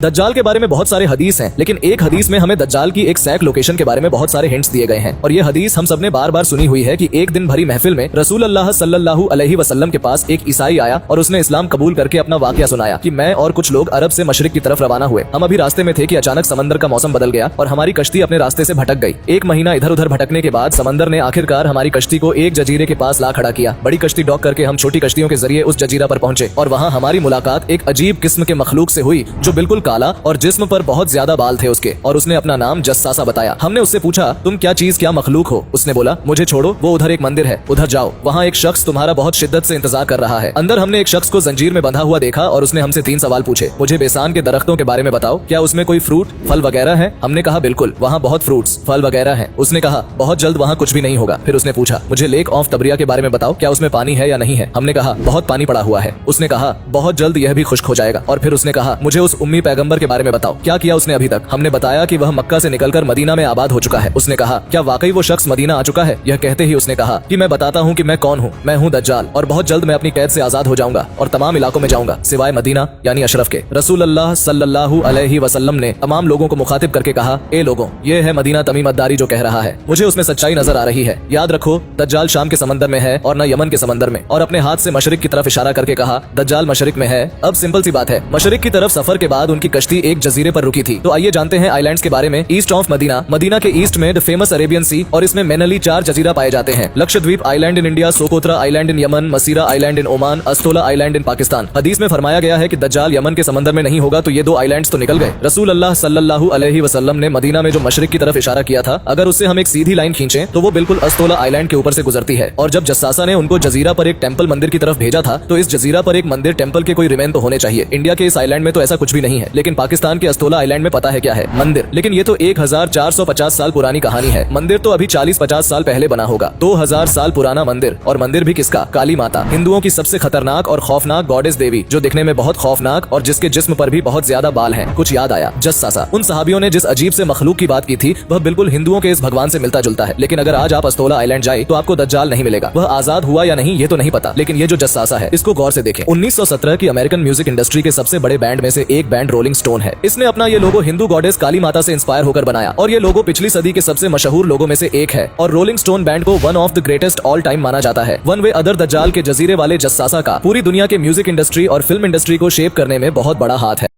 दज्जाल के बारे में बहुत सारे हदीस हैं, लेकिन एक हदीस में हमें दज्जाल की एक सैक लोकेशन के बारे में बहुत सारे हिंट्स दिए गए हैं। और ये हदीस हम सबने बार बार सुनी हुई है कि एक दिन भरी महफिल में रसूल अल्लाह सल्लल्लाहु अलैहि वसल्लम के पास एक ईसाई आया और उसने इस्लाम कबूल करके अपना वाकया सुनाया कि मैं और कुछ लोग अरब से मशरिक की तरफ रवाना हुए। हम अभी रास्ते में थे कि अचानक समंदर का मौसम बदल गया और हमारी कश्ती अपने रास्ते से भटक गई। एक महीना इधर उधर भटकने के बाद समंदर ने आखिरकार हमारी कश्ती को एक जजीरे के पास ला खड़ा किया। बड़ी कश्ती डॉक करके हम छोटी कश्तियों के जरिए उस जजीरा पर पहुंचे और वहाँ हमारी मुलाकात एक अजीब किस्म के मखलूक से हुई जो बिल्कुल काला और जिस्म पर बहुत ज्यादा बाल थे उसके, और उसने अपना नाम जस्सासा बताया। हमने उससे पूछा, तुम क्या चीज क्या मखलूक हो? उसने बोला, मुझे छोड़ो, वो उधर एक मंदिर है, उधर जाओ, वहाँ एक शख्स तुम्हारा बहुत शिद्दत से इंतजार कर रहा है। अंदर हमने एक शख्स को जंजीर में बंधा हुआ देखा और उसने हमसे 3 सवाल पूछे। मुझे बेसान के दरख्तों के बारे में बताओ, क्या उसमें कोई फ्रूट फल वगैरह है? हमने कहा बिल्कुल, वहाँ बहुत फ्रूट्स फल वगैरह है। उसने कहा बहुत जल्द वहाँ कुछ भी नहीं होगा। फिर उसने पूछा, मुझे लेक ऑफ तबरिया के बारे में बताओ, क्या उसमें पानी है या नहीं है? हमने कहा बहुत पानी पड़ा हुआ है। उसने कहा बहुत जल्द यह भी खुश्क हो जाएगा। और फिर उसने कहा, मुझे उस उम्मी पैगंबर के बारे में बताओ, क्या किया उसने अभी तक? हमने बताया कि वह मक्का से निकलकर मदीना में आबाद हो चुका है। उसने कहा, क्या वाकई वो शख्स मदीना आ चुका है? यह कहते ही उसने कहा कि मैं बताता हूँ कि मैं कौन हूँ। मैं हूँ दज्जाल और बहुत जल्द मैं अपनी कैद से आजाद हो जाऊंगा और तमाम इलाकों में जाऊंगा सिवाय मदीना यानी अशरफ के। रसूल अल्लाह सल्लल्लाहु अलैहि वसल्लम ने तमाम लोगों को मुखातिब करके कहा, ए लोगों, ये है मदीना तमीमतदारी जो कह रहा है, मुझे उसमें सच्चाई नजर आ रही है। याद रखो, दज्जाल शाम के समंदर में है और न यमन के समंदर में। और अपने हाथ से मशरिक की तरफ इशारा करके कहा, दज्जाल मशरिक में है। अब सिंपल सी बात है, मशरिक की तरफ सफर के बाद उनकी कश्ती एक जजीरे पर रुकी थी। तो आइए जानते हैं आइलैंड्स के बारे में। ईस्ट ऑफ मदीना, मदीना के ईस्ट में द फेमस अरेबियन सी और इसमें मेनली 4 जजीरा पाए जाते हैं। Lakshadweep island in India, Socotra island in Yemen, Masirah island in Oman, Astola island in Pakistan. हदीस में फरमाया गया है कि दज्जाल यमन के समंदर में नहीं होगा तो ये 2 आइलैंड्स तो निकल गए। रसूल अल्लाह सल्लल्लाहु अलैहि वसल्लम ने मदीना में जो मशरिक की तरफ इशारा किया था, अगर उससे हम एक सीधी लाइन खींचे तो वो बिल्कुल अस्तोला आइलैंड के ऊपर से गुजरती है। और जब जस्सासा ने उनको जजीरा पर एक टेंपल मंदिर की तरफ भेजा था तो इस जजीरा पर एक मंदिर टेंपल के कोई रिमेन तो होने चाहिए। इंडिया के इस आइलैंड में तो ऐसा कुछ भी नहीं है, लेकिन पाकिस्तान के अस्तोला आइलैंड में पता है क्या है? मंदिर। लेकिन ये तो 1450 साल पुरानी कहानी है। मंदिर तो अभी 40-50 साल पहले बना होगा। 2000 साल पुराना मंदिर, और मंदिर भी किसका? काली माता, हिंदुओं की सबसे खतरनाक और खौफनाक गॉडेस देवी, जो दिखने में बहुत खौफनाक और जिसके जिस्म पर भी बहुत ज्यादा बाल हैं। कुछ याद आया? जस्सासा। उन सहाबियों ने जिस अजीब से मखलूक की बात की थी वह बिल्कुल हिंदुओं के इस भगवान से मिलता जुलता है। लेकिन अगर आज आप अस्तोला आइलैंड जाए तो आपको दज्जाल नहीं मिलेगा। वह आजाद हुआ या नहीं ये तो नहीं पता, लेकिन ये जो जस्सासा है इसको गौर से देखें। 1917 की अमेरिकन म्यूजिक इंडस्ट्री के सबसे बड़े बैंड में से एक बैंड रोलिंग स्टोन है। इसने अपना ये लोगो हिंदू गॉडेस काली माता से इंस्पायर होकर बनाया और ये लोगो पिछली सदी के सबसे मशहूर लोगों में से एक है। और रोलिंग स्टोन बैंड को one of the greatest all time माना जाता है। वन वे अदर दज्जाल के जजीरे वाले जस्सासा का पूरी दुनिया के म्यूजिक इंडस्ट्री और फिल्म इंडस्ट्री को शेप करने में बहुत बड़ा हाथ है।